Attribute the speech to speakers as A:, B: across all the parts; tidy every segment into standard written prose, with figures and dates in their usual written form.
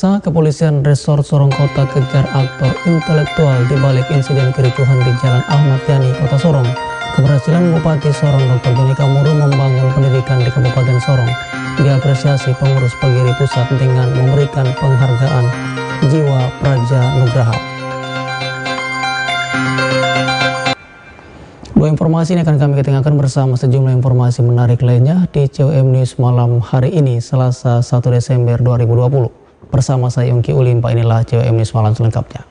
A: Pemirsa, kepolisian Resort Sorong Kota kejar aktor intelektual di balik insiden kericuhan di Jalan Ahmad Yani, Kota Sorong. Keberhasilan Bupati Sorong Dr. Joni Kamuru membangun pendidikan di Kabupaten Sorong diapresiasi pengurus Pagiri Pusat dengan memberikan penghargaan Jiwa Praja Nugraha. Dua informasi ini akan kami ketengahkan bersama sejumlah informasi menarik lainnya di COM News malam hari ini, Selasa 1 Desember 2020. Bersama saya Yongki Ulimpa, inilah COM News malam selengkapnya.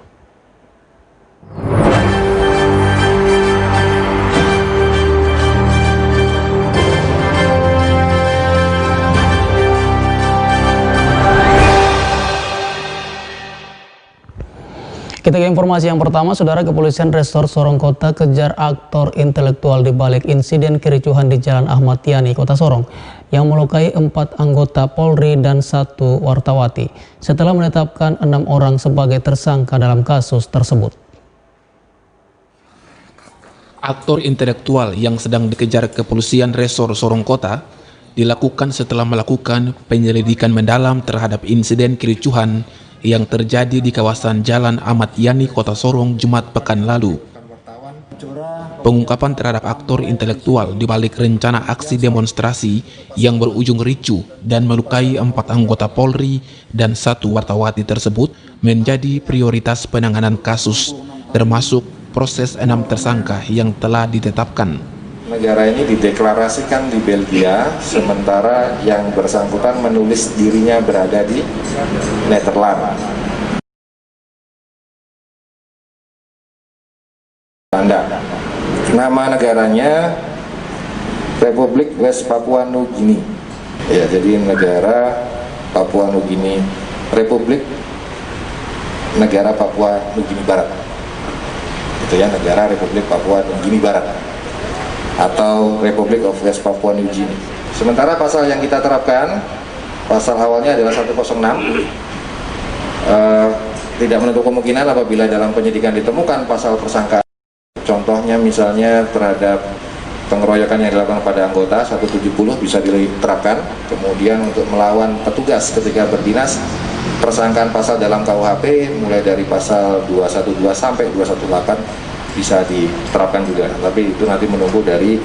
A: Kita ke informasi yang pertama, Saudara. Kepolisian Resort Sorong Kota kejar aktor intelektual di balik insiden kericuhan di Jalan Ahmad Yani, Kota Sorong, yang melukai 4 anggota Polri dan 1 wartawati, setelah menetapkan 6 orang sebagai tersangka dalam kasus tersebut.
B: Aktor intelektual yang sedang dikejar kepolisian Resort Sorong Kota dilakukan setelah melakukan penyelidikan mendalam terhadap insiden kericuhan yang terjadi di kawasan Jalan Ahmad Yani, Kota Sorong, Jumat pekan lalu. Pengungkapan terhadap aktor intelektual di balik rencana aksi demonstrasi yang berujung ricuh dan melukai 4 anggota Polri dan 1 wartawati tersebut menjadi prioritas penanganan kasus, termasuk proses 6 tersangka yang telah ditetapkan.
C: Negara ini dideklarasikan di Belgia, sementara yang bersangkutan menulis dirinya berada di Nederland. Nama negaranya Republik West Papua Nugini. Ya, jadi negara Papua Nugini, Republik Negara Papua Nugini Barat. Itu ya, negara Republik Papua Nugini Barat, atau Republic of West Papua New Guinea. Sementara pasal yang kita terapkan, pasal awalnya adalah 106, tidak menutup kemungkinan apabila dalam penyidikan ditemukan pasal persangkaan. Contohnya misalnya terhadap pengeroyokan yang dilakukan pada anggota 170 bisa diterapkan. Kemudian untuk melawan petugas ketika berdinas, persangkaan pasal dalam KUHP mulai dari pasal 212 sampai 218 bisa diterapkan juga, tapi itu nanti menunggu dari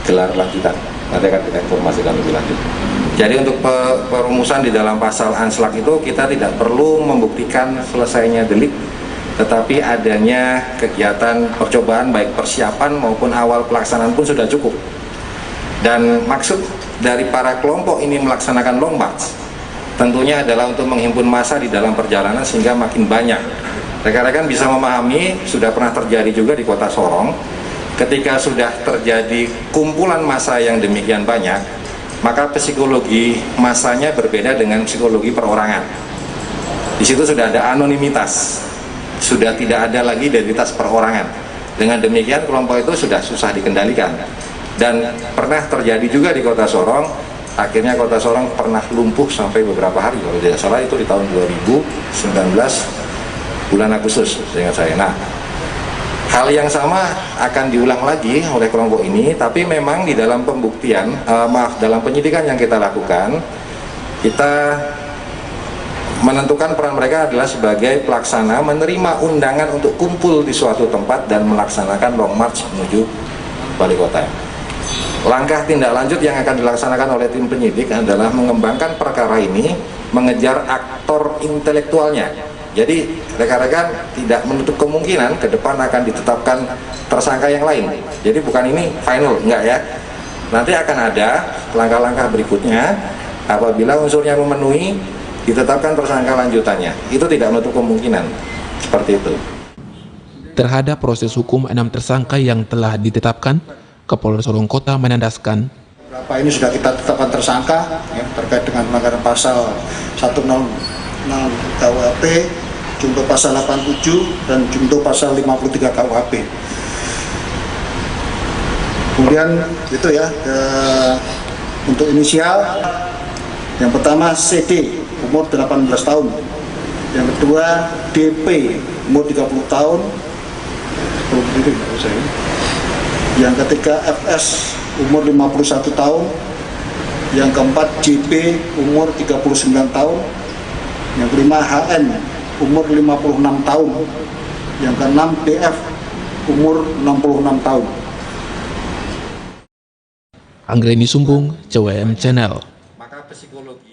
C: gelar lanjutan. Nanti akan kita informasikan lebih lanjut. Jadi untuk perumusan di dalam pasal anslak itu kita tidak perlu membuktikan selesainya delik, tetapi adanya kegiatan percobaan baik persiapan maupun awal pelaksanaan pun sudah cukup. Dan maksud dari para kelompok ini melaksanakan long march tentunya adalah untuk menghimpun massa di dalam perjalanan sehingga makin banyak. Rekan-rekan bisa memahami, sudah pernah terjadi juga di Kota Sorong, ketika sudah terjadi kumpulan massa yang demikian banyak, maka psikologi massanya berbeda dengan psikologi perorangan. Di situ sudah ada anonimitas, sudah tidak ada lagi identitas perorangan. Dengan demikian kelompok itu sudah susah dikendalikan. Dan pernah terjadi juga di Kota Sorong, akhirnya Kota Sorong pernah lumpuh sampai beberapa hari, kalau tidak salah itu di tahun 2019 bulan Agustus, seingat saya. Nah, hal yang sama akan diulang lagi oleh kelompok ini, tapi memang di dalam pembuktian, dalam penyidikan yang kita lakukan, kita menentukan peran mereka adalah sebagai pelaksana menerima undangan untuk kumpul di suatu tempat dan melaksanakan long march menuju Balai Kota. Langkah tindak lanjut yang akan dilaksanakan oleh tim penyidik adalah mengembangkan perkara ini, mengejar aktor intelektualnya. Jadi rekan-rekan tidak menutup kemungkinan ke depan akan ditetapkan tersangka yang lain. Jadi bukan ini final, enggak ya. Nanti akan ada langkah-langkah berikutnya, apabila unsurnya memenuhi, ditetapkan tersangka lanjutannya. Itu tidak menutup kemungkinan, seperti itu.
B: Terhadap proses hukum 6 tersangka yang telah ditetapkan, Kapolres Sorong Kota menandaskan
D: berapa ini sudah kita tetapkan tersangka ya, terkait dengan pelanggaran pasal 106 KUHP, junto pasal 87 dan junto pasal 53 KUHP. Kemudian itu ya, untuk inisial, yang pertama CD umur 18 tahun, yang kedua DP umur 30 tahun, yang ketiga FS umur 51 tahun, yang keempat JP umur 39 tahun, Yang kelima HN umur 56 tahun. Yang keenam DF umur 66 tahun.
B: Anggreni Sumbung, CWM Channel.
C: Maka psikologi